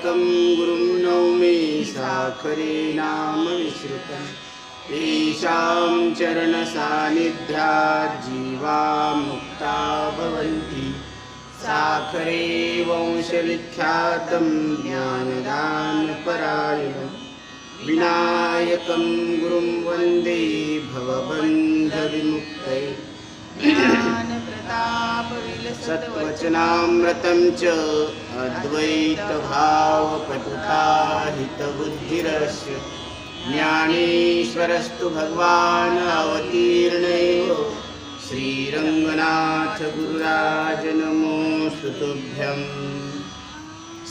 विनायकं गुरुं नौमि साखरे नाम विश्रुतं तेषां चरणसान्निध्यात् जीवा मुक्ता भवन्ति। साखरे वंशविख्यातं ज्ञानदानपरायणं विनायकं गुरुं वन्दे भवबन्धविमुक्तये। सत्वचनामृतं च अद्वैतभावपटुताहितबुद्धिरस्य ज्ञानेश्वरस्तु भगवान् अवतीर्णेव श्रीरंगनाथ गुरुराज नमोस्तु तुभ्यं।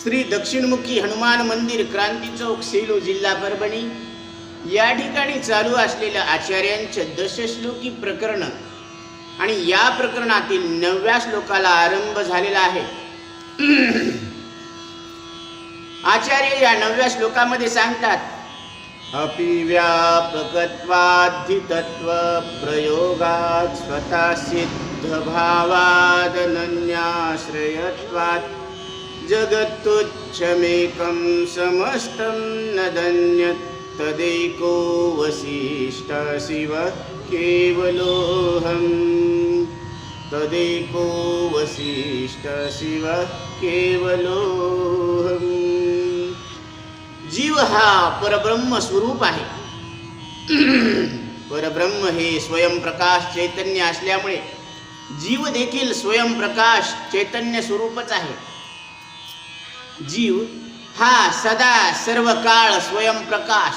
श्री दक्षिणमुखी हनुमान मंदिर, क्रांती चौक, सेलू, जिल्हा परभणी या ठिकाणी चालू असलेल्या आचार्यांचे दशश्लोकी प्रकरण आणि या प्रकरणातील 9व्या श्लोकाला आरंभ झालेला आहे। आचार्य या 9व्या श्लोकामध्ये सांगतात, अपि व्यापकत्वाद्धि प्रयोगात् स्वतः सिद्धभावादनन्याश्रयत्वात् जगत्तुच्छमेकं समस्तं नदन्यत् तदेको वसिष्ठ शिवः केवलोऽहम्। तदेको वसिष्ठ शिवः केवलोऽहम्। जीव हा परब्रह्म स्वरूप आहे। परब्रह्म हे स्वयंप्रकाश चैतन्य असल्यामुळे जीव देखील स्वयंप्रकाश चैतन्य स्वरूपच आहे। जीव हा सदा सर्व काळ स्वयंप्रकाश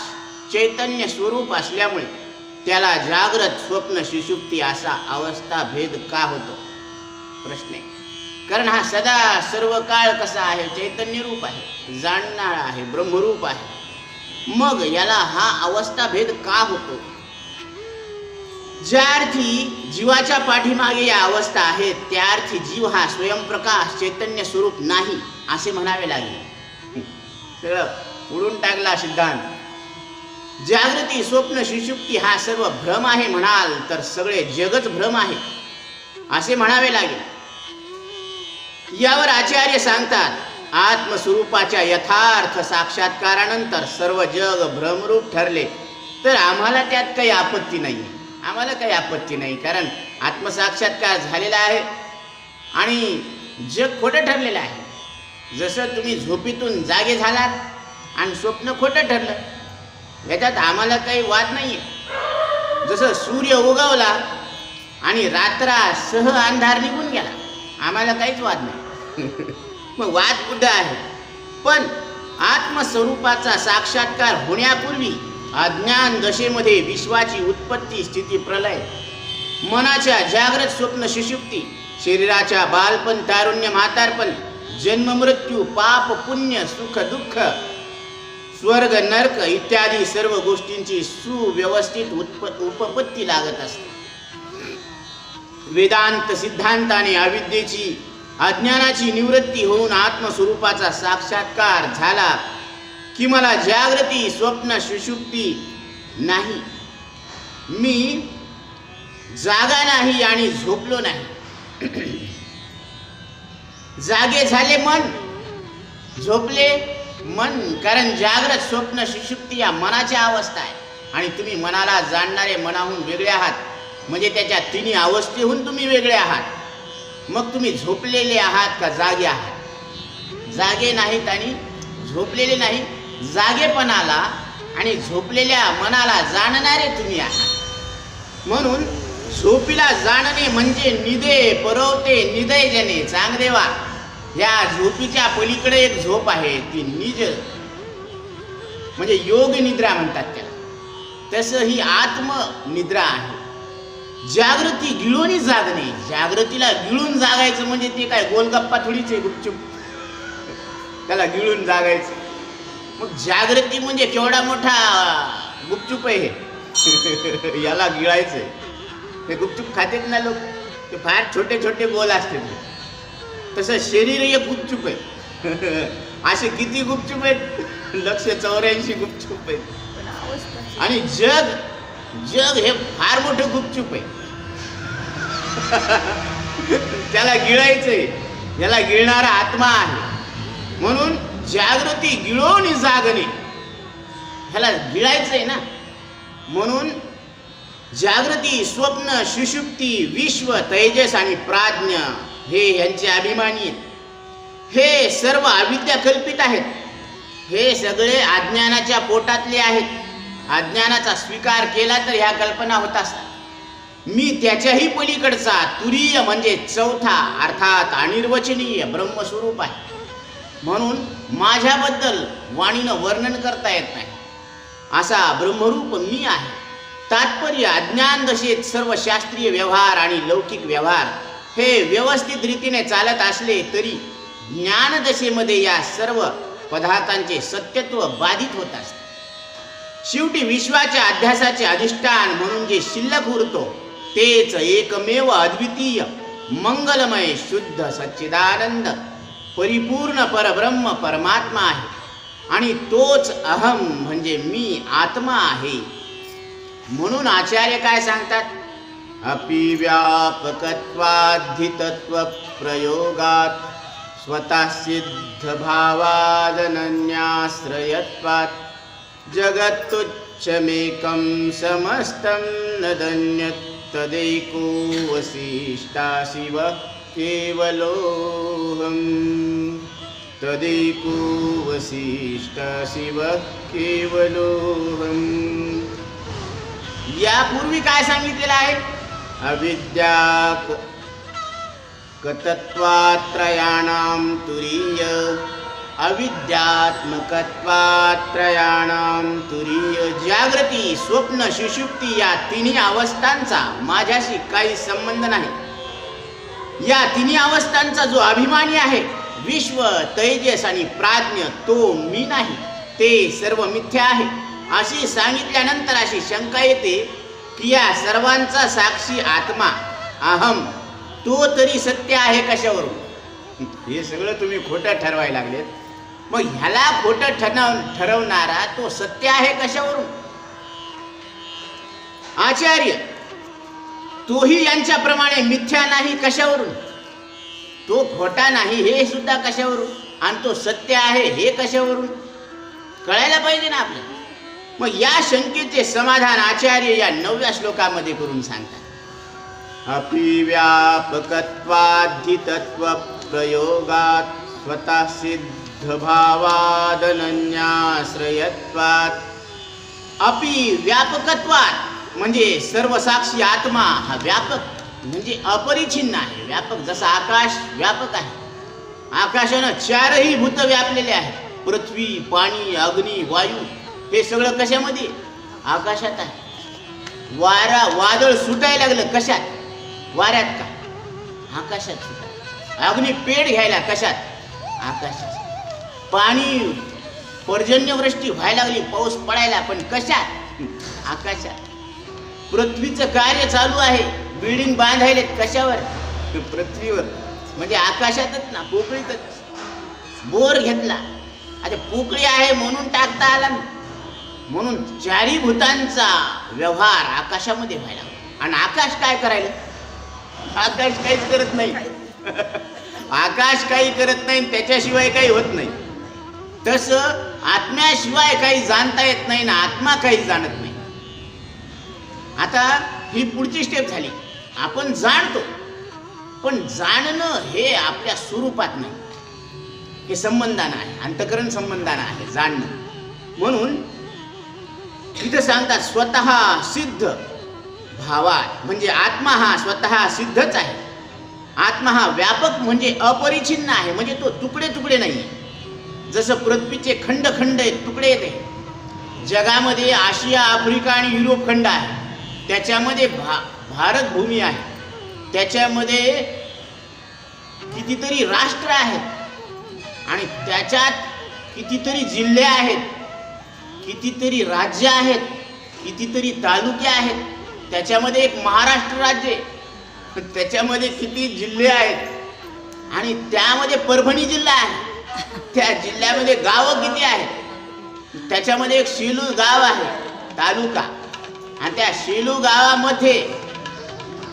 चैतन्य स्वरूप असल्यामुळे त्याला जागृत, स्वप्न, सुषुप्ती असा अवस्था भेद का होतो? प्रश्न आहे। कारण हा सदा सर्व काळ कसा आहे? चैतन्य रूप आहे, जाणणारा आहे, ब्रह्मरूप आहे। मग याला हा अवस्था भेद का होतो? ज्या अर्थी जीवाच्या पाठीमागे या अवस्था आहेत त्या अर्थी जीव हा स्वयंप्रकाश चैतन्य स्वरूप नाही असे म्हणावे लागेल। सगळं उडून टाकला सिद्धांत। जागृती, स्वप्न, सुषुप्ती हा सर्व भ्रम आहे म्हणाल तर सगळे जगच भ्रम आहे असे म्हणावे लागेल। यावर आचार्य सांगतात, आत्मस्वरूपाच्या यथार्थ साक्षात्कारानंतर सर्व जग भ्रमरूप ठरले तर आम्हाला त्यात काही आपत्ती नाही। आम्हाला काही आपत्ती नाही, कारण आत्मसाक्षात्कार झालेला आहे आणि जग खोटं ठरलेलं आहे। जसं तुम्ही झोपेतून जागे झालात आणि स्वप्न खोटं ठरलं, याच्यात आम्हाला काही वाद नाही आहे। जसं सूर्य उगवला आणि रात्रासह अंधार निघून गेला, आम्हाला काहीच वाद नाही। मग वाद कुठं आहे? पण आत्मस्वरूपाचा साक्षात्कार होण्यापूर्वी अज्ञान दशेमध्ये विश्वाची उत्पत्ती, स्थिती, प्रलय, मनाच्या जागृत, स्वप्न, सुषुप्ती, शरीराच्या बालपण, तारुण्य, म्हातारपण, जन्म, मृत्यू, पाप, पुण्य, सुख, दुःख, स्वर्ग, नरक इत्यादी सर्व गोष्टींची सुव्यवस्थित उपपत्ती लागत असते। वेदांत सिद्धांताने अविद्येची, अज्ञानाची निवृत्ती होऊन आत्मस्वरूपाचा साक्षात्कार झाला की मला जागृती, स्वप्न, सुषुप्ती नाही, मी जागा नाही आणि झोपलो नाही। जागे झाले मन, झोपले मन, कारण जागृत, स्वप्न, सुषुप्ती या मनाच्या अवस्था आहे आणि तुम्ही मनाला जाणणारे मनाहून वेगळे आहात, म्हणजे त्याच्या तिन्ही अवस्थेहून तुम्ही वेगळे आहात। मग तुम्ही झोपलेले आहात का जागे आहात? जागे नाहीत आणि झोपलेले नाही, जागेपणाला आणि झोपलेल्या मनाला जाणणारे तुम्ही आहात। म्हणून झोपीला जाणणे म्हणजे निदे परवते निदय जने चांगदेवा। या झोपीच्या पलीकडे एक झोप आहे, ती निज म्हणजे योग निद्रा म्हणतात त्याला। तसं ही आत्मनिद्रा आहे। जागृती गिळून जागणे, जागृतीला गिळून जागायचं म्हणजे ते काय गोलगप्पा थोडीच आहे गुपचूप, त्याला गिळून जागायचं। मग जागृती म्हणजे केवढा मोठा गुपचूप आहे हे, याला गिळायचंय। हे गुपचूप खातेत ना लोक, ते फार छोटे छोटे गोल असते। तसं शरीर एक गुपचूप आहे। असे किती गुपचूप आहेत? 184 गुपचूप आहेत। आणि जग जग हे फार मोठं गुपचूप आहे, त्याला गिळायचंय, याला गिळणारा आत्मा आहे। म्हणून जागृती गिळून जागणे, ह्याला गिळायचंय ना. म्हणून जागृती, स्वप्न, सुषुप्ती, विश्व, तेजस आणि प्राज्ञ हे यांचे अभिमानी आहेत. हे सर्व अविद्या कल्पित आहेत. हे सगळे अज्ञानाच्या पोटातले आहेत. अज्ञानाचा स्वीकार केला तर ह्या कल्पना होत असतात. मी त्याच्याही पलीकडचा तुरीय म्हणजे चौथा अर्थात अनिर्वचनीय ब्रह्मस्वरूप आहे. म्हणून माझ्याबद्दल वाणीनं वर्णन करता येत नाही असा ब्रह्मरूप मी आहे. तात्पर्य, अज्ञान दशेत सर्व शास्त्रीय व्यवहार आणि लौकिक व्यवहार हे व्यवस्थित रीतीने चालत असले तरी ज्ञानदशेमध्ये या सर्व पदार्थांचे सत्यत्व बाधित होत असते. शेवटी विश्वाच्या अध्यासाचे अधिष्ठान म्हणून जे शिल्लक उरतो तेच एकमेव अद्वितीय मंगलमय शुद्ध सच्चिदानंद परिपूर्ण परब्रह्म परमात्मा आहे. आणि तोच अहम म्हणजे मी आत्मा आहे. म्हणून आचार्य काय सांगतात? अपि व्यापकत्वाद्धितत्व प्रयोगात स्वतः सिद्ध भावादनन्याश्रयत्वात् जगत्तुच्छमेकं समस्तं नदन्यत् तदैको वसिष्ठा शिव केवलोऽहम्. तदैको वसिष्ठा शिव केवलोऽहम्. यापूर्वी काय सांगितलेलं आहे? अविद्या कतत्वात्रयाणां तुरीय, अविद्यात्मकत्वात्रयाणां तुरीय. जागृती, स्वप्न, सुषुप्ती या तिन्ही अवस्थांचा माझ्याशी काही संबंध नाही. या तिन्ही अवस्थांचा जो अभिमानी आहे विश्व, तेजस आणि प्राज्ञ तो मी नाही, ते सर्व मिथ्या आहे अशी सांगितल्यानंतर अशी शंका येते की या सर्वांचा साक्षी आत्मा अहम तो तरी सत्य आहे कशावरून? हे सगळं तुम्ही खोटं ठरवायला लागलेत. मग ह्याला खोटं ठरवणारा तो सत्य आहे कशावरून? आचार्य तोही यांच्याप्रमाणे मिथ्या नाही कशावरून? तो खोटा नाही हे सुद्धा कशावरून? आणि तो सत्य आहे हे कशावरून? कळायला पाहिजे ना आपल्याला. मग या शंकेचे समाधान आचार्य या 9व्या श्लोकामध्ये करून सांगतात. अपि व्यापकत्वाद्धितत्व प्रयोगात स्वतः सिद्ध भावादनन्याश्रयत्वात्. अपि व्यापकत्वात म्हणजे सर्वसाक्षी आत्मा हा व्यापक म्हणजे अपरिच्छिन्न आहे. व्यापक जसा आकाश व्यापक आहे. आकाशानं 4ही भूत व्यापलेले आहेत. पृथ्वी, पाणी, अग्नी, वायू हे सगळं कशामध्ये? आकाशात आहे. वादळ सुटायला लागलं कशात? वाऱ्यात का? आकाशात सुटायला. अग्नी पेट घ्यायला कशात? आकाशात. पाणी पर्जन्यवृष्टी व्हायला लागली, पाऊस पडायला पण कशात? आकाशात. पृथ्वीचं कार्य चालू आहे, बिल्डिंग बांधायलेत कशावर? पृथ्वीवर म्हणजे आकाशातच ना, पोकळीतच. बोर घेतला, आता पोकळी आहे म्हणून टाकता आला ना. म्हणून 4ही भूतांचा व्यवहार आकाशामध्ये व्हायला. आणि आकाश काय करायला? आकाश काहीच करत नाही. आकाश काही करत नाही, त्याच्याशिवाय काही होत नाही. तसं आत्म्याशिवाय काही जाणता येत नाही ना, आत्मा काही जाणत नाही. आता ही पुढची स्टेप झाली. आपण जाणतो, पण जाणणं हे आपल्या स्वरूपात नाही, हे संबंधानं आहे, अंतकरण संबंधानं आहे जाणणं. म्हणून इथं सांगतात स्वतः सिद्ध भावात म्हणजे आत्मा हा स्वतः सिद्धच आहे. आत्मा हा व्यापक म्हणजे अपरिच्छिन्न आहे, म्हणजे तो तुकडे तुकडे नाही. जसं पृथ्वीचे खंड खंड आहेत, तुकडे येते. जगामध्ये आशिया, आफ्रिका आणि युरोप खंड आहे. त्याच्यामध्ये भारत भूमी आहे. त्याच्यामध्ये कितीतरी राष्ट्र आहेत आणि त्याच्यात कितीतरी जिल्हे आहेत, कितीतरी राज्य आहेत, कितीतरी तालुके आहेत. त्याच्यामध्ये एक महाराष्ट्र राज्य आहे, त्याच्यामध्ये किती जिल्हे आहेत आणि त्यामध्ये परभणी जिल्हा आहे. त्या जिल्ह्यामध्ये गावं किती आहेत. त्याच्यामध्ये एक शेलू गाव आहे तालुका, आणि त्या शेलू गावामध्ये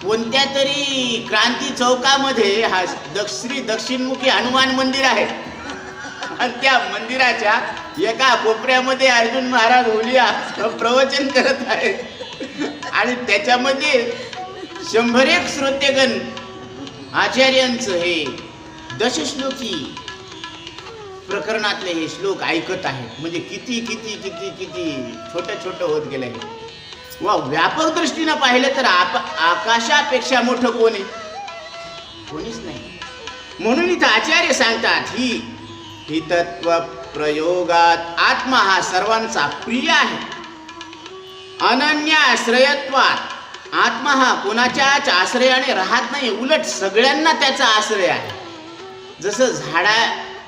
कोणत्या तरी क्रांती चौकामध्ये हा दक्षिणमुखी हनुमान मंदिर आहे. आणि त्या मंदिराच्या एका कोपऱ्यामध्ये अर्जुन महाराज होलिया प्रवचन करत आहेत आणि त्याच्यामध्ये 101 श्रोतेगण आचार्यांचं हे दशश्लोकी प्रकरणातले हे श्लोक ऐकत आहेत. म्हणजे किती किती किती किती छोटं छोटं होत गेलं आहे. वा, व्यापक दृष्टीनं पाहिलं तर आकाशापेक्षा मोठं कोण आहे? कोणीच नाही. म्हणून इथं आचार्य सांगतात ही तत्व प्रयोगात आत्मा हा सर्वांचा प्रिय आहे. अनन्य आश्रयत्वात आत्मा हा कोणाच्याच आश्रयाने राहत नाही, उलट सगळ्यांना त्याचा आश्रय आहे. जसं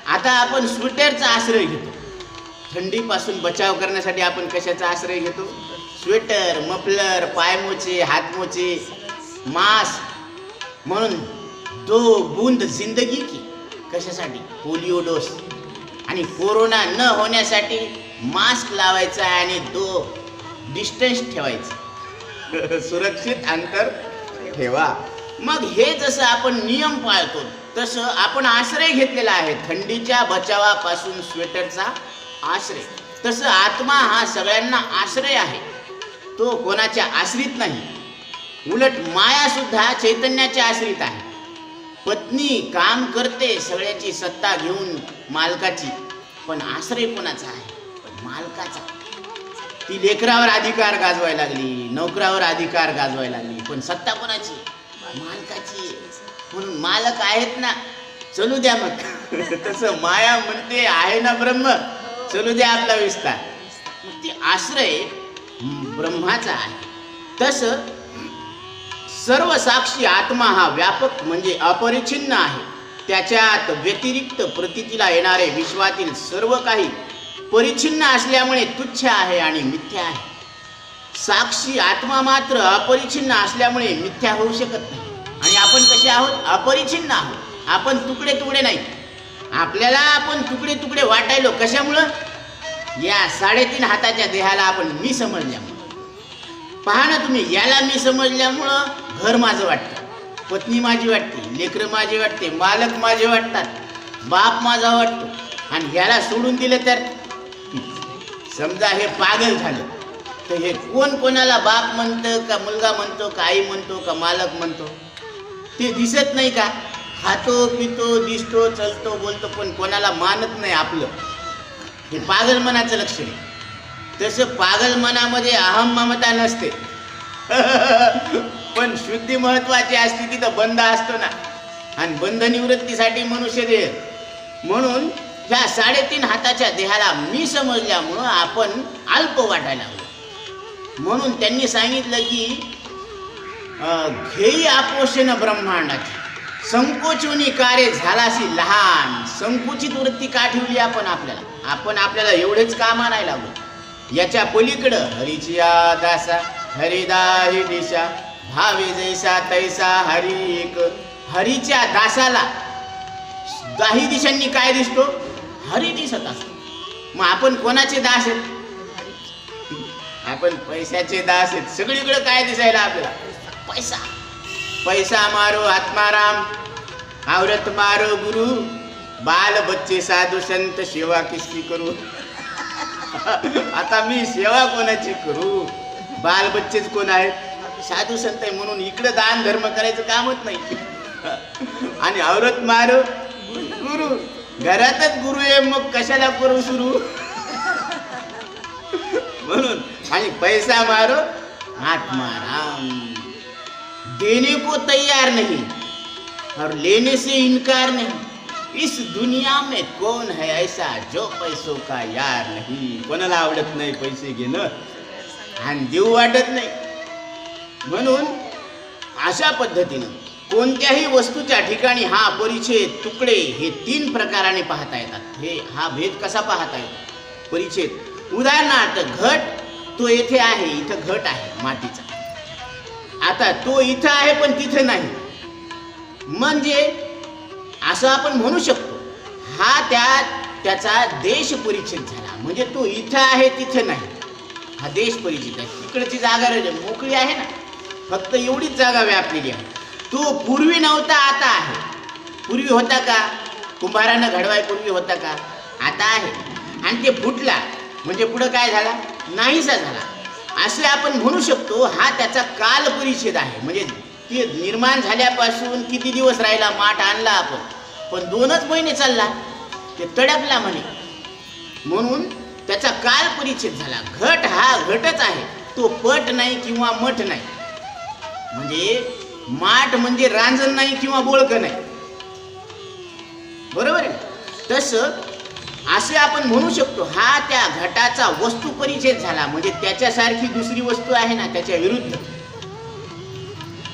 आता आपण स्वेटरचा आश्रय घेतो. थंडीपासून बचाव करण्यासाठी आपण कशाचा आश्रय घेतो? स्वेटर, मफलर, पायमोचे, हातमोचे, मास्क. म्हणून 2 बूंद जिंदगी की कशासाठी? Polio dose. आणि कोरोना न होण्यासाठी मास्क लावायचा आणि 2 डिस्टन्स ठेवायचं, सुरक्षित अंतर ठेवा. मग हे जसं आपण नियम पाळतो तसं आपण आश्रय घेतलेला आहे. थंडीच्या बचावापासून स्वेटरचा आश्रय. तसं आत्मा हा सगळ्यांना आश्रय आहे. तो कोणाच्या आश्रित नाही. उलट माया सुद्धा चैतन्याच्या आश्रित आहे. पत्नी काम करते सगळ्याची सत्ता घेऊन मालकाची, पण आश्रय कोणाचा आहे? पण मालकाचा. ती लेकरावर अधिकार गाजवायला लागली, नोकरावर अधिकार गाजवायला लागली, पण सत्ता कोणाची? मालकाची. म्हणून मालक आहेत ना, चलू द्या मग. तसं माया म्हणते आहे ना ब्रह्म, चलू द्या आपला विस्तार. मग ती आश्रय ब्रह्माचा आहे. तसं सर्व साक्षी आत्मा हा व्यापक म्हणजे अपरिच्छिन्न आहे. त्याच्यात व्यतिरिक्त प्रतीतीला येणारे विश्वातील सर्व काही परिच्छिन्न असल्यामुळे तुच्छ आहे आणि मिथ्या आहे. साक्षी आत्मा मात्र अपरिच्छिन्न असल्यामुळे मिथ्या होऊ शकत नाही. आणि आपण कसे आहोत? अपरिच्छिन्न आहोत. आपण तुकडे तुकडे नाही. आपल्याला आपण तुकडे तुकडे वाटायलो कशामुळं? या 3.5 हाताच्या देहाला आपण मी समजल्यामुळं. पहा ना तुम्ही, याला मी समजल्यामुळं घर माझं वाटतं, पत्नी माझी वाटते, लेकरं माझी वाटते, मालक माझे वाटतात, बाप माझा वाटतो. आणि ह्याला सोडून दिलं तर समजा हे पागल झालं, तर हे कोण कोणाला बाप म्हणतं का, मुलगा म्हणतो का, आई म्हणतो का, मालक म्हणतो? ते दिसत नाही का? खातो पितो दिसतो चलतो बोलतो, पण कोणाला मानत नाही आपलं. हे पागल मनाचं लक्षण आहे. तसं पागल मनामध्ये अहम ममता नसते. पण शुद्धी महत्वाची असते, तिथं बंध असतो ना. आणि बंध निवृत्तीसाठी मनुष्य देह. म्हणून ह्या 3.5 हाताच्या देहाला मी समजल्यामुळं आपण अल्प वाटायला लागलो. म्हणून त्यांनी सांगितलं की घेई आपोषण ब्रह्मांडाची, संकोचुनी कार्य झालासी लहान. संकुचित वृत्ती का ठेवली आपण आपल्याला एवढेच का मानायला लागलो? याच्या पलीकडं हरीची दासा हरिदाही दिशा भावे जैसा तैसा हरी एक. हरीच्या दासाला दाही दिशांनी काय दिसतो? हरी दिसत असतो. मग आपण कोणाचे दास आहेत? आपण पैशाचे दास आहेत. सगळीकडे काय दिसायला आपल्याला? पैसा. पैसा मारो आत्माराम, औरत मारो गुरु, बाल बच्चे साधू संत, सेवा किसकी करू? आता मी सेवा कोणाची करू? बाल बच्चेच कोण आहेत? साधू संत आहे. म्हणून इकडे दान धर्म करायचं कामच नाही. आणि औरत मारो गुरु, घरातच गुरु आहे, मग कशाला करू सुरू? म्हणून आणि पैसा मारो आत्माराम. देने को तैयार नहीं और लेने से इनकार नहीं. इस दुनिया में कौन है ऐसा जो पैसों का यार नहीं. कोणाला आवडत नाही पैसे घेणं आणि देऊ वाटत नाही. म्हणून अशा पद्धतीनं कोणत्याही वस्तूच्या ठिकाणी हा परिच्छेद तुकडे हे 3 प्रकाराने पाहता येतात. हा भेद कसा पाहता येतो? परिच्छेद. उदाहरणार्थ घट, तो येथे आहे, इथं घट आहे मातीचा. आता तो इथं आहे पण तिथं नाही. म्हणजे असं आपण म्हणू शकतो हा त्याचा देश परिच्छेद झाला. म्हणजे तो इथं आहे तिथं नाही, हा देश परिचित आहे. तिकडची जागा मोकळी आहे ना, फक्त एवढीच जागा व्यापलेली आहे. तो पूर्वी नव्हता, आता आहे. पूर्वी होता का? कुंभारानं घडवाय पूर्वी होता का? आता आहे, आणि ते फुटला म्हणजे पुढं काय झाला, नाहीसा झाला असे आपण म्हणू शकतो. हा त्याचा काल परिच्छेद आहे. म्हणजे ते निर्माण झाल्यापासून किती दिवस राहिला, माठ आणला आपण, पण 2च महिने चालला, ते तडकला म्हणे, म्हणून त्याचा काल परिच्छेद झाला. घट हा घटच आहे, तो पट नाही किंवा मठ नाही. म्हणजे माठ म्हणजे रांजण नाही किंवा बोळकं नाही, बरोबर आहे. तसं असे आपण म्हणू शकतो, हा त्या घटाचा वस्तू परिच्छेद झाला. म्हणजे त्याच्यासारखी दुसरी वस्तू आहे ना, त्याच्या विरुद्ध.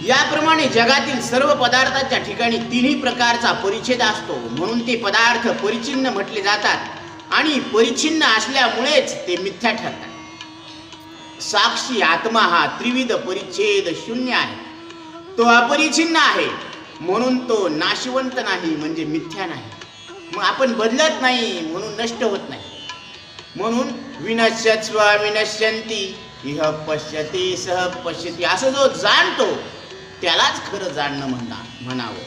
याप्रमाणे जगातील सर्व पदार्थाच्या ठिकाणी 3ही प्रकारचा परिच्छेद असतो, म्हणून ते पदार्थ परिच्छिन्न म्हटले जातात, आणि परिच्छिन्न असल्यामुळेच ते मिथ्या ठरतात. साक्षी आत्मा हा त्रिविध परिच्छेद शून्य आहे. तो अपरिच्छिन्न आहे, म्हणून तो नाशवंत नाही, म्हणजे मिथ्या नाही. मग आपण बदलत नाही म्हणून नष्ट होत नाही. म्हणून विनश्यत्स्व विनश्यन्ति इह पश्यति सह पश्यति, असं जो जाणतो त्यालाच खरं जाणणं म्हणावं.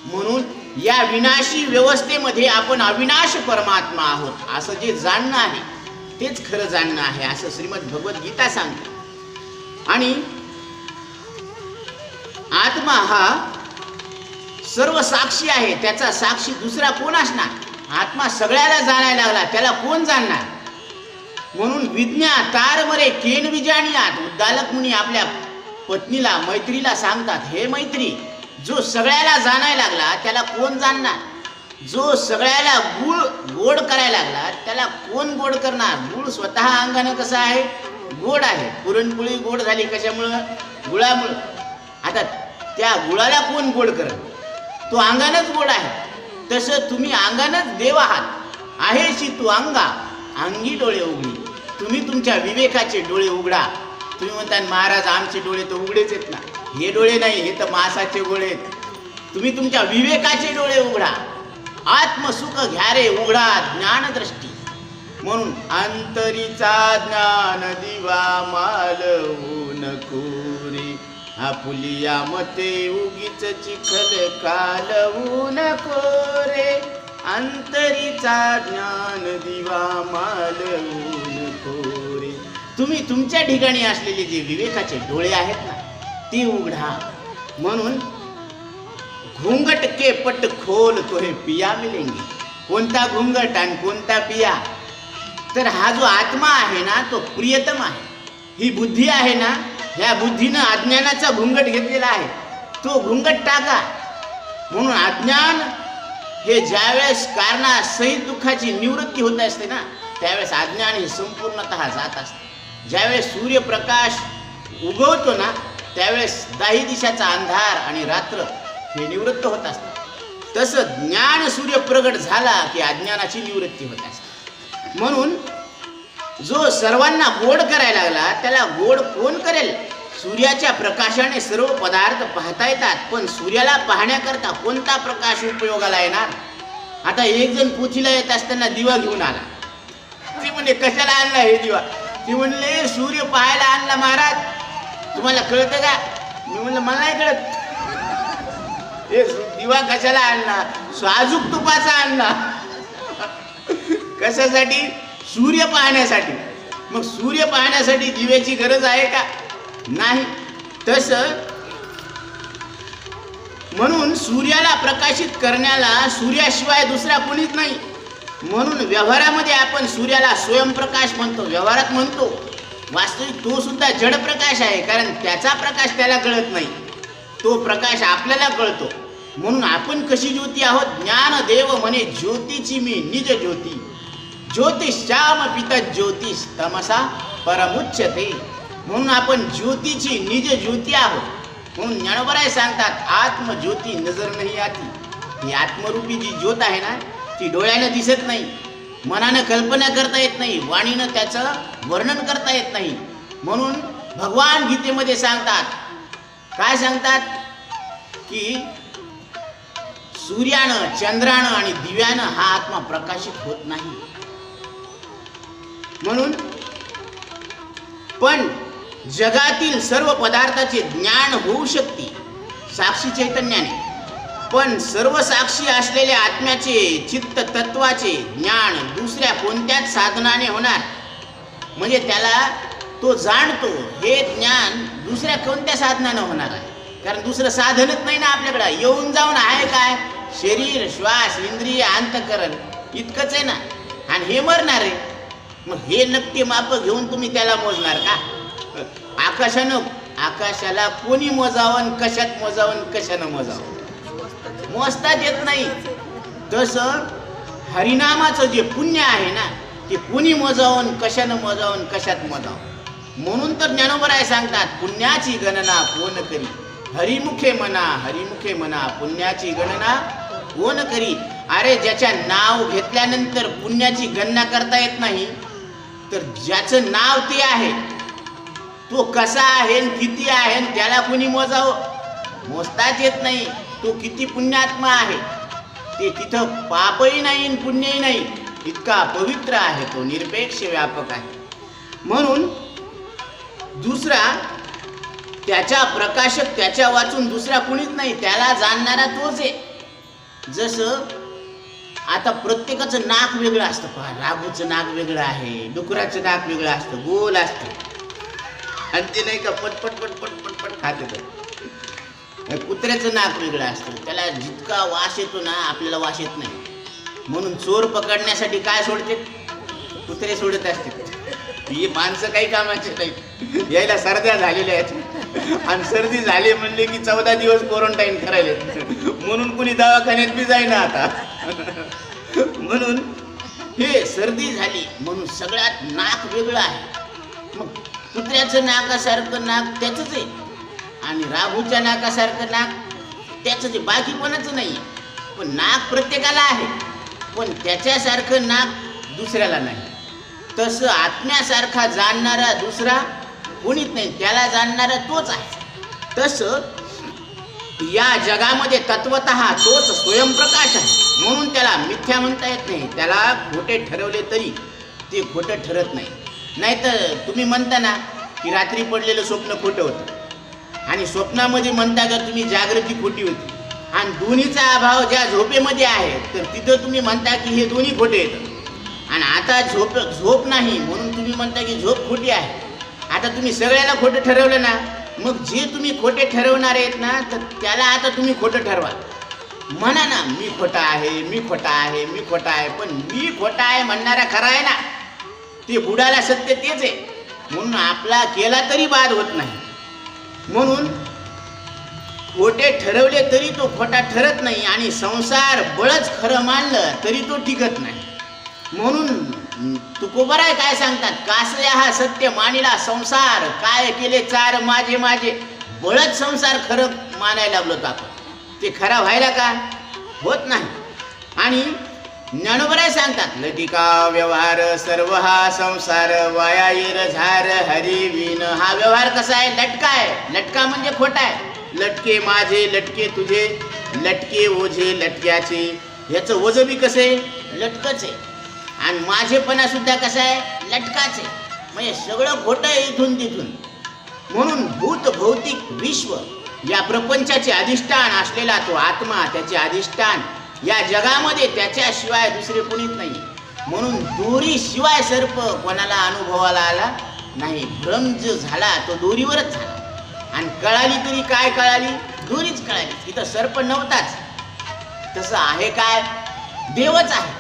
म्हणून या विनाशी व्यवस्थेमध्ये आपण अविनाश परमात्मा आहोत असं जे जाणणं आहे तेच खरं जाणणं आहे, असं श्रीमद भगवद्गीता सांगते. आणि आत्मा हा सर्व साक्षी आहे, त्याचा साक्षी दुसरा कोण असणार. आत्मा सगळ्याला जाणायला लागला, त्याला कोण जाणणार. म्हणून विज्ञा तारमरे केन विजाणीयात, उद्दालक मुनी आपल्या पत्नीला मैत्रीला सांगतात, हे मैत्री, जो सगळ्याला जाणायला लागला त्याला कोण जाणणार. जो सगळ्याला गोड करायला लागला त्याला कोण गोड करणार. गुळ स्वतः अंगाने कसा आहे, गोड आहे. पुरणपोळी गोड झाली कशामुळं, गुळामुळं. आता त्या गुळाला कोण गोड करत, तो अंगानच गोड आहे. तसं तुम्ही अंगानच देव आहात. आहेशी तू अंगा अंगी डोळे उघडी, तुम्ही तुमच्या विवेकाचे डोळे उघडा. तुम्ही म्हणता महाराज आमचे डोळे तर उघडेच आहेत ना. हे डोळे नाही, हे तर मासाचे डोळे आहेत. तुम्ही तुमच्या विवेकाचे डोळे उघडा. आत्मसुख घ्या रे उघडा ज्ञानदृष्टी. म्हणून अंतरीचा ज्ञान दिवा मालवू नको रे, आपुलिया मते उगीच चिखल कालवू नको रे. अंतरीचा ज्ञान दिवा मालवू नको रे. तुम्ही तुमच्या ठिकाणी असलेले जे विवेकाचे डोळे आहेत ना ते उघडा. म्हणून घुंगट के पट खोल तो हे पिया मिलेंगे. कोणता घुंगट आणि कोणता पिया, तर हा जो आत्मा आहे ना तो प्रियतम आहे. ही बुद्धी आहे ना, ह्या बुद्धीनं अज्ञानाचा घुंगट घेतलेला आहे, तो घुंगट टाका. म्हणून अज्ञान हे ज्यावेळेस कारणासहित दुःखाची निवृत्ती होत असते ना, त्यावेळेस अज्ञान हे संपूर्णतः जात असते. ज्यावेळेस सूर्यप्रकाश उगवतो ना त्यावेळेस 10 दिशाचा अंधार आणि रात्र हे निवृत्त होत असतात. तसं ज्ञान सूर्य प्रगट झाला की अज्ञानाची निवृत्ती होत असते. म्हणून जो सर्वांना गोड करायला लागला त्याला गोड कोण करेल. सूर्याच्या प्रकाशाने सर्व पदार्थ पाहता येतात, पण सूर्याला पाहण्याकरता कोणता प्रकाश उपयोगाला येणार. आता एक जण पोथीला येत असताना दिवा घेऊन आला. ती म्हणले कशाला आणला हे दिवा. ती म्हणले सूर्य पाहायला आणला महाराज, तुम्हाला कळतं का. मी म्हणलं मला नाही कळत. हे दिवा कशाला आणला, साजूक तुपाचा आणला. कशासाठी, सूर्य पाहण्यासाठी. मग सूर्य पाहण्यासाठी दिव्याची गरज आहे का, नाही. तसं म्हणून सूर्याला प्रकाशित करण्याला सूर्याशिवाय दुसरा कोणीच नाही. म्हणून व्यवहारामध्ये आपण सूर्याला स्वयंप्रकाश म्हणतो, व्यवहारात म्हणतो. वास्तविक तो सुद्धा जड प्रकाश आहे, कारण त्याचा प्रकाश त्याला कळत नाही, तो प्रकाश आपल्याला कळतो. म्हणून आपण कशी ज्योती आहोत. ज्ञानदेव म्हणे ज्योतीची मी निज ज्योती, ज्योतिश्याम पित ज्योतिष तमसा परमुच्यते. म्हणून आपण ज्योतीची निज ज्योती आहोत. म्हणून ज्ञानोबराय सांगतात आत्मज्योती नजर नाही आती. ही आत्मरूपी जी ज्योत आहे ना ती डोळ्यानं दिसत नाही, मनानं कल्पना करता येत नाही, वाणीनं त्याचं वर्णन करता येत नाही. म्हणून भगवान गीतेमध्ये सांगतात, काय सांगतात की सूर्यानं चंद्रानं आणि दिव्यानं हा आत्मा प्रकाशित होत नाही. म्हणून पण जगातील सर्व पदार्थाचे ज्ञान होऊ शकते साक्षी चैतन्याने. पण सर्व साक्षी असलेल्या आत्म्याचे चित्त तत्वाचे ज्ञान दुसऱ्या कोणत्याच साधनाने होणार. म्हणजे त्याला तो जाणतो हे ज्ञान दुसऱ्या कोणत्या साधनानं होणार आहे. कारण दुसरं साधनच नाही ना आपल्याकडं. येऊन जाऊन आहे काय? शरीर, श्वास, इंद्रिय, अंतकरण इतकंच आहे ना. आणि हे मरणार आहे. मग हे नक्की माप घेऊन तुम्ही त्याला मोजणार का? आकाशाला कोणी मोजावं, कशात मोजावं, कशानं मोजावं मोजताच येत नाही. तसं हरिनामाचं जे पुण्य आहे ना ते कोणी मोजावं, कशानं मोजावं, कशात मोजावं. म्हणून तर ज्ञानोबराय सांगतात, पुण्याची गणना कोण करी. हरिमुखे म्हणा पुण्याची गणना कोण करी. अरे ज्याच्या नाव घेतल्यानंतर पुण्याची गणना करता येत नाही, तर ज्याचं नाव ते आहे तो कसा आहे, किती आहे, त्याला कोणी मोजावं. मोजताच येत नाही. तो किती पुण्यात्मा आहे ते. तिथं पापही नाही पुण्यही नाही. इतका पवित्र आहे तो, निरपेक्ष व्यापक आहे. म्हणून दुसरा त्याच्या प्रकाशक, त्याच्या वाचून दुसरा कुणीच नाही. त्याला जाणणारा तोच आहे. जसं आता प्रत्येकाचं नाक वेगळं असतं. पहा, राघूचं नाक वेगळं आहे, डुकराचं नाक वेगळं असतं, गोल असतं. आणि ते नाही का पटपट पटपट पटपट खात येतं. कुत्र्याचं नाक वेगळं असतं. त्याला जितका वास येतो ना आपल्याला वास येत नाही. म्हणून चोर पकडण्यासाठी काय सोडते? कुत्रे सोडत असते. ही माणसं काही कामाचे नाही. यायला सर्द्या झालेल्या आहेत आणि सर्दी झाली म्हणले की 14 दिवस क्वारंटाईन करायला. म्हणून कुणी दवाखान्यात बी जाईना आता. म्हणून हे सर्दी झाली म्हणून सगळ्यात नाक वेगळं आहे. मग कुत्र्याचं नाकासारखं नाक त्याचंच आहे आणि राघूच्या नाकासारखं नाक त्याचंच आहे. बाकी कोणाचं नाही. पण नाक प्रत्येकाला आहे, पण त्याच्यासारखं नाक दुसऱ्याला नाही. तसं आत्म्यासारखा जाणणारा दुसरा कोणीच नाही. त्याला जाणणारा तोच आहे. तसं या जगामध्ये तत्वतः तोच स्वयंप्रकाश आहे. म्हणून त्याला मिथ्या म्हणता येत नाही. त्याला खोटे ठरवले तरी ते खोटं ठरत नाही. नाहीतर तुम्ही म्हणता ना की रात्री पडलेलं स्वप्न खोटं होतं आणि स्वप्नामध्ये म्हणता का तुम्ही जागृती खोटी होती. आणि दोन्हीचा अभाव ज्या झोपेमध्ये आहे तर तिथं तुम्ही म्हणता की हे दोन्ही खोटे येतं. आणि आता झोप नाही म्हणून तुम्ही म्हणता की झोप खोटी आहे. आता तुम्ही सगळ्याला खोटं ठरवलं ना, मग जे तुम्ही खोटे ठरवणार आहेत ना तर त्याला आता तुम्ही खोटं ठरवा. म्हणा ना मी खोटा आहे, मी खोटा आहे, मी खोटा आहे. पण मी खोटा आहे म्हणणारा खरा आहे ना, ते बुडाला सत्य तेच आहे. म्हणून आपला केला तरी बाद होत नाही. म्हणून खोटे ठरवले तरी तो खोटा ठरत नाही आणि संसार बळच खरं मानलं तरी तो टिकत नाही. म्हणून तुकोबराय काय सांगतात, कासया हा सत्य मानिला संसार, काय केले चार माझे माझे. बळच संसार खरं मानायला लागलो तर आपण ते खरा व्हायला का होत नाही. आणि ज्ञानोबराय सांगतात, लटिका व्यवहार सर्व हा संसार, वाया येर झार हरी विन. हा व्यवहार कसा आहे? लटका आहे. लटका म्हणजे खोटा आहे. लटके माझे, लटके तुझे, लटके ओझे लटक्याचे. ह्याचं ओझं बी कसं आहे? लटकच आहे. आणि माझेपणा सुद्धा कसा आहे? लटकाच आहे. म्हणजे सगळं खोटं आहे इथून तिथून. म्हणून भूत भौतिक विश्व या प्रपंचाचे अधिष्ठान असलेला तो आत्मा, त्याचे अधिष्ठान या जगामध्ये त्याच्याशिवाय दुसरे कोणीच नाही. म्हणून दोरीशिवाय सर्प कोणाला अनुभवाला आला नाही. भ्रम जो झाला तो दोरीवरच झाला. आणि कळाली तरी काय कळाली? दोरीच कळाली. इथं सर्प नव्हताच. तसं आहे काय? देवच आहे.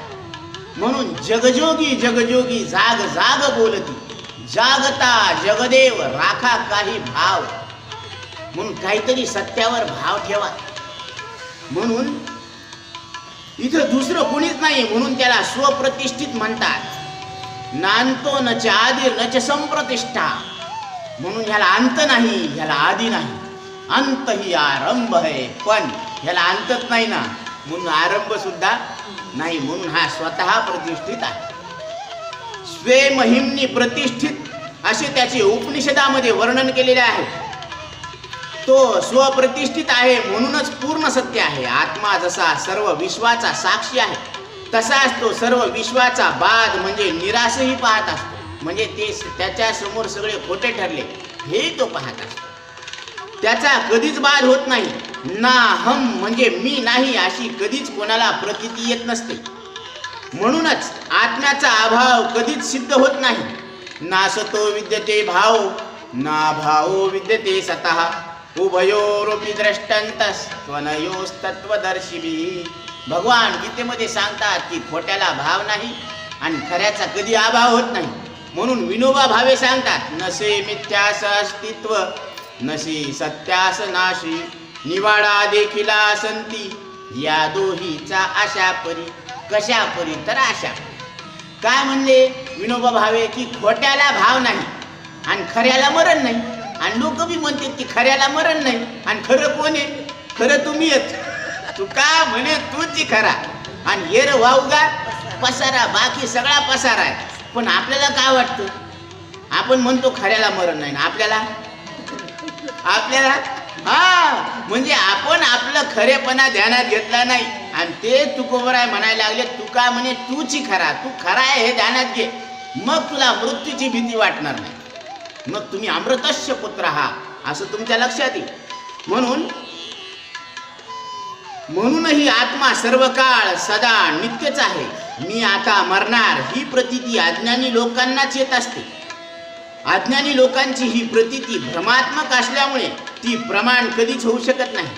म्हणून जगजोगी जगजोगी जाग जाग बोलती, जागता जगदेव राखा काही भाव. म्हणून काहीतरी सत्यावर भाव ठेवा. म्हणून इथं दुसरं कोणीच नाही. म्हणून त्याला स्वप्रतिष्ठित म्हणतात. नांतो न च आदिर न च संप्रतिष्ठा. म्हणून ह्याला अंत नाही, ह्याला आदी नाही. अंत ही आरंभ आहे, पण ह्याला अंतच नाही ना, म्हणून आरंभ सुद्धा नाही. म्हणून हा स्वतः प्रतिष्ठित आहे. स्वे महिमनी प्रतिष्ठित असे त्याचे उपनिषदामध्ये वर्णन केलेले आहे. तो स्वप्रतिष्ठित आहे म्हणूनच पूर्ण सत्य आहे. आत्मा जसा सर्व विश्वाचा साक्षी आहे तसाच तो सर्व विश्वाचा बाद म्हणजे निराशही पाहत असतो. म्हणजे ते त्याच्या समोर सगळे खोटे ठरले हे तो पाहत असतो. त्याचा कधीच बाद होत नाही. नाहम म्हणजे मी नाही अशी कधीच कोणाला प्रतीती येत नसते. म्हणूनच आत्म्याचा अभाव कधीच सिद्ध होत नाही. नासतो विद्यते भाव ना भावो विद्यते सतः उभयोरोपि द्रष्टंतस त्वनयोस्तत्वदर्शिभिः. भगवान गीतेमध्ये सांगतात की खोट्याला भाव नाही आणि खऱ्याचा कधी अभाव होत नाही. म्हणून विनोबा भावे सांगतात, नसे मिथ्यास अस्तित्व नसे सत्यास नाशी निवाडा देखिला संती या दोहीचा अशा परी. कशा परी तर अशा. काय म्हणले विनोबा भावे की खोट्याला भाव नाही आणि खऱ्याला मरण नाही. आणि लोक बी म्हणतात की खऱ्याला मरण नाही आणि खरं कोण आहे? खरं तुम्ही येत. तू का म्हणे तूच खरा आणि येर वावगा पसारा, बाकी सगळा पसारा आहे. पण आपल्याला काय वाटतं? आपण म्हणतो खऱ्याला मरण नाही ना आपल्याला हा म्हणजे आपण आपलं खरेपणा ध्यानात घेतला नाही आणि ते तुकोबराय म्हणायला लागले, तू का म्हणे तूची खरा, तू खरा आहे हे ध्यानात घे, मग तुला मृत्यूची भीती वाटणार नाही. मग तुम्ही अमृतस्य पुत्र आहात असं तुमच्या लक्षात येईल. म्हणूनही आत्मा सर्व काळ सदा नित्यच आहे. मी आता मरणार ही प्रतीती अज्ञानी लोकांनाच येत असते. अज्ञानी लोकांची ही प्रतीती भ्रमात्मक असल्यामुळे ती प्रमाण कधीच होऊ शकत नाही.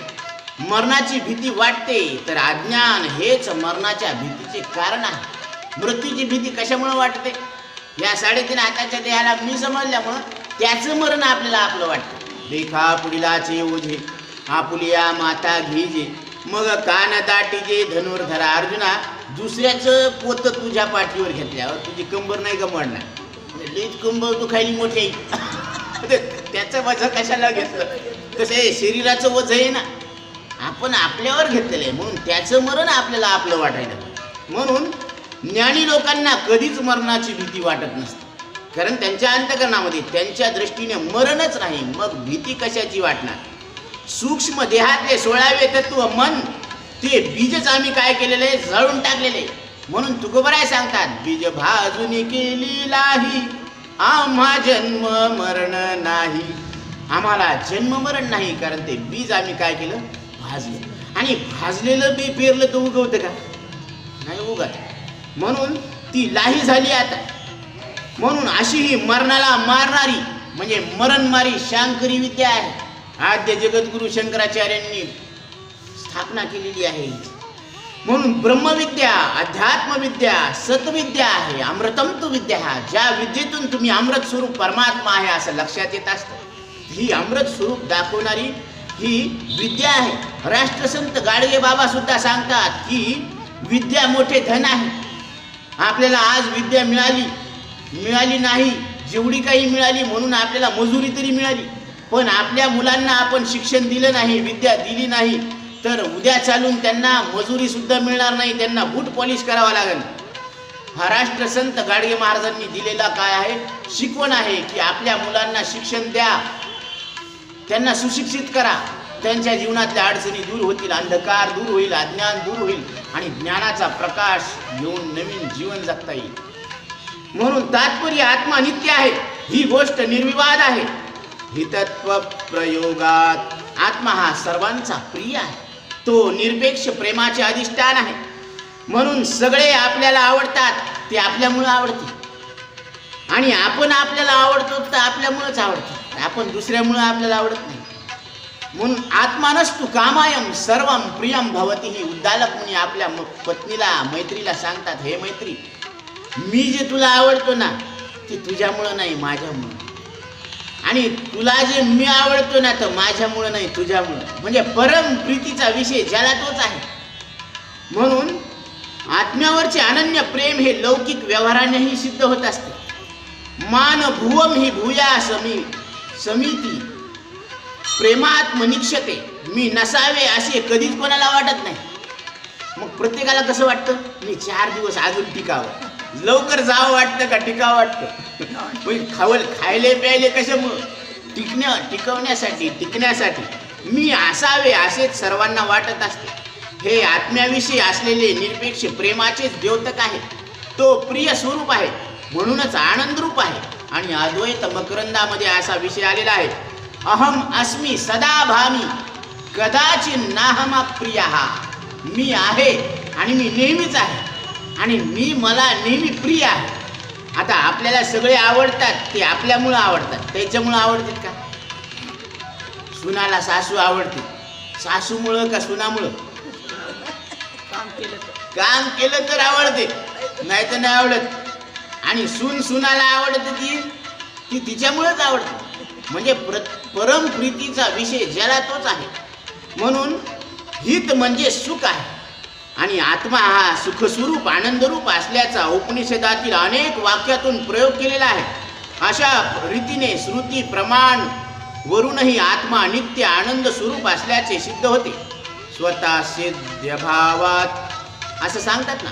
मरणाची भीती वाटते तर अज्ञान हेच मरणाच्या भीतीचे कारण आहे. मृत्यूची भीती कशामुळे वाटते? या 3.5 हाताच्या देहाला मी समजल्यामुळं त्याचं मरण आपल्याला आपलं वाटतं. देखा पुढीलाचे ओझे आपुलिया माता घिजे मग कान दाटीजे धनुर्धरा. अर्जुना, दुसऱ्याचं पोत तुझ्या पाठीवर घेतल्यावर तुझी कंबर नाही का मोडणार? लीज कंबर दुखायली मोठी त्याचं वजन कशाला घेतलं? कसं आहे, शरीराचं वजन आहे ना, आपण आपल्यावर घेतलेलं आहे म्हणून त्याचं मरण आपल्याला आपलं वाटायला. म्हणून ज्ञानी लोकांना कधीच मरणाची भीती वाटत नसते, कारण त्यांच्या अंतःकरणामध्ये त्यांच्या दृष्टीने मरणच नाही, मग भीती कशाची वाटणार? सूक्ष्म देहातले 16वे तत्व मन, ते बीजच आम्ही काय केलेले आहे, जळून टाकलेले. म्हणून तुकोबराय सांगतात, बीज भाजून केली लाही आम्हा जन्म मरण नाही. आम्हाला जन्म मरण नाही, कारण ते बीज आम्ही काय केलं, भाजलं. आणि भाजलेलं बी पेरलं तर उगवतं का? नाही उगत. म्हणून ती लाही झाली आता. म्हणून अशी ही मरणाला मारणारी म्हणजे मरणमारी शांकरी विद्या आहे. आद्य जगद्गुरु शंकराचार्यांनी स्थापना केलेली आहे. म्हणून ब्रह्मविद्या, अध्यात्मविद्या, सतविद्या आहे. अमृतम तु विद्या, ज्या विद्येतून तुम्ही अमृत स्वरूप परमात्मा आहे असं लक्षात येत असतं, ही अमृत स्वरूप दाखवणारी ही विद्या आहे. राष्ट्रसंत गाडगे बाबा सुद्धा सांगतात की विद्या मोठे धन आहे. आपल्याला आज विद्या मिळाली नाही, जेवढी काही मिळाली म्हणून आपल्याला मजुरी तरी मिळाली, पण आपल्या मुलांना आपण शिक्षण दिलं नाही, विद्या दिली नाही, तर उद्या चालून त्यांना मजुरी सुद्धा मिळणार नाही, त्यांना बूट पॉलिश करावा लागेल. हा राष्ट्रसंत गाडगे महाराजांनी दिलेला काय आहे, शिकवण आहे की आपल्या मुलांना शिक्षण द्या, त्यांना सुशिक्षित करा, त्यांच्या जीवनातल्या अडचणी दूर होतील, अंधकार दूर होईल, अज्ञान दूर होईल आणि ज्ञानाचा प्रकाश घेऊन नवीन जीवन जगता येईल. म्हणून तात्पर्य आत्मा नित्य आहे ही गोष्ट निर्विवाद आहे. हितत्व प्रयोगात आत्मा हा सर्वांचा प्रिय आहे, तो निरपेक्ष प्रेमाचे अधिष्ठान आहे. म्हणून सगळे आपल्याला आवडतात, ते आपल्यामुळे आवडते, आणि आपण आपल्याला आवडतो तर आपल्यामुळेच आवडतो, आपण दुसऱ्यामुळे आपल्याला आवडत नाही. म्हणून आत्मानस्तु कामायम सर्वम प्रियम भवती. ही उद्दालक मुनी आपल्या पत्नीला मैत्रीला सांगतात, हे मैत्री, मी जे तुला आवडतो ना ते तुझ्यामुळं नाही, माझ्यामुळं, आणि तुला जे मी आवडतो ना तर माझ्यामुळं नाही, तुझ्यामुळं. म्हणजे परम प्रीतीचा विषय ज्याला तोच आहे. म्हणून आत्म्यावरचे अनन्य प्रेम हे लौकिक व्यवहारानेही सिद्ध होत असते. मान भुवम ही भूया समिती प्रेमात्मनिक्षते. मी नसावे असे कधीच कोणाला वाटत नाही. मग प्रत्येकाला कसं वाटतं, मी 4 दिवस अजून टिकावं, लवकर जावं वाटतं का टिकावं वाटतं? खायले प्यायले कशामुळं, टिकण्यासाठी मी असावे असेच सर्वांना वाटत असते. हे आत्म्याविषयी असलेले निरपेक्ष प्रेमाचेच द्योतक आहे. तो प्रिय स्वरूप आहे, म्हणूनच आनंदरूप आहे. आणि अद्वैत मकरंदामध्ये असा विषय आलेला आहे, अहम अस्मी सदा भामी कदाचित नाहमा प्रिया, मी आहे आणि मी नेहमीच आहे आणि मी मला नेहमी प्रिय आहे. आता आपल्याला सगळे आवडतात, ते आपल्यामुळं आवडतात, त्याच्यामुळं आवडतात का? सुनाला सासू आवडते, सासूमुळं का सुनामुळं? काम केलं तर आवडते, नाही तर नाही आवडत. आणि सुनाला आवडते ती तिच्यामुळेच आवडते. म्हणजे परम प्रीतीचा विषय ज्याला तोच आहे. म्हणून हित म्हणजे सुख आहे आणि आत्मा हा सुखस्वरूप आनंदरूप असल्याचा उपनिषदातील अनेक वाक्यातून प्रयोग केलेला आहे. अशा रीतीने श्रुती प्रमाण वरूनही आत्मा नित्य आनंद स्वरूप असल्याचे सिद्ध होते. स्वतः सिद्ध भावात असं सांगतात ना.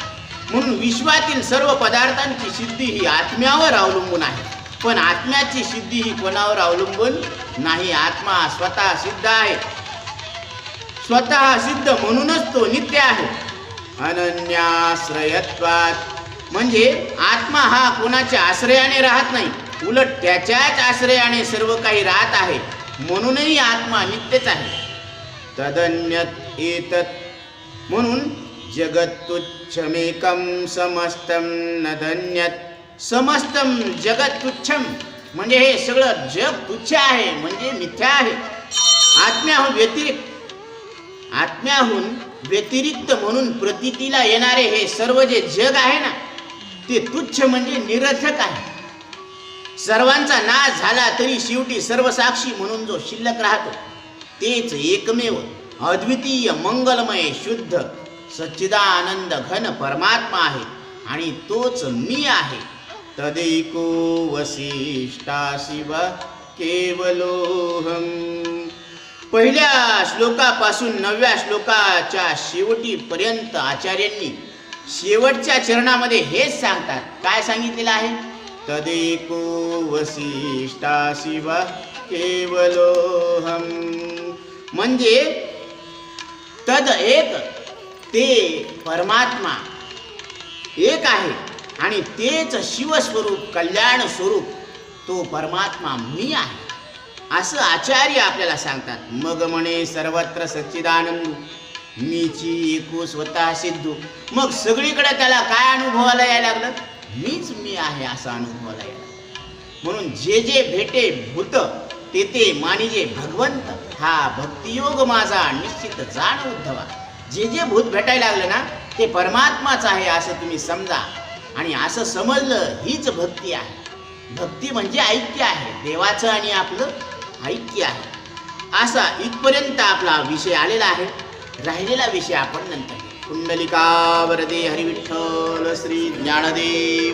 म्हणून विश्वातील सर्व पदार्थांची सिद्धी ही आत्म्यावर अवलंबून आहे. पण आत्म्याची सिद्धी ही कोणावर अवलंबून नाही. आत्मा स्वतः सिद्ध आहे. स्वतः सिद्ध म्हणूनच तो नित्य आहे. अनन्याश्रयत्वात म्हणजे आत्मा हा कोणाच्या आश्रयाने राहत नाही, उलट त्याच्याच आश्रयाने सर्व काही राहत आहे. म्हणूनही आत्मा नित्यच आहे. तदन्यत एतत् म्हणून जगत तुच्छमेकं समस्तं नदन्यत. समस्तं जगत तुच्छम म्हणजे हे सगळं जग तुच्छ आहे, म्हणजे मिथ्या आहे. आत्म्याहून व्यतिरिक्त म्हणून प्रतीतीला येणारे हे सर्व जे जग आहे ना, ते तुच्छ म्हणजे निरर्थक आहे. सर्वांचा नाश झाला तरी शेवटी सर्वसाक्षी म्हणून जो शिल्लक राहतो तेच एकमेव अद्वितीय मंगलमय शुद्ध सच्चिदानंद घन परमात्मा आहे आणि तोच मी आहे. तदैको वसिष्ठा शिव केवलोहम. पहिल्या श्लोकापासून 9व्या श्लोकाच्या शेवटीपर्यंत आचार्यांनी शेवटच्या चरणामध्ये हेच सांगतात. काय सांगितलेलं आहे? तदेको वसिष्ठा शिव केवलोहम. म्हणजे तद एक, ते परमात्मा एक आहे आणि तेच शिवस्वरूप कल्याण स्वरूप तो परमात्मा मी आहे असं आचार्य आपल्याला सांगतात. मग म्हणे सर्वत्र सच्चिदानंद मीची एकू स्वतः सिद्धू. मग सगळीकडे त्याला काय अनुभवाला यायला लागलं? मीच मी आहे असं अनुभवाला यायला. म्हणून जे जे भेटे भूत ते ते मानिजे भगवंत, हा भक्तियोग माझा निश्चित जाण उद्धवा. जे जे भूत भेटायला लागलं ना ते परमात्माच आहे असं तुम्ही समजा. आणि असं समजलं हीच भक्ती आहे. भक्ती म्हणजे ऐक्य आहे, देवाचं आणि आपलं ऐक्य आहे. असा इथपर्यंत आपला विषय आलेला आहे. राहिलेला विषय आपण नंतर. कुंडलिका वरदे हरिविठ्ठल श्री ज्ञानदेव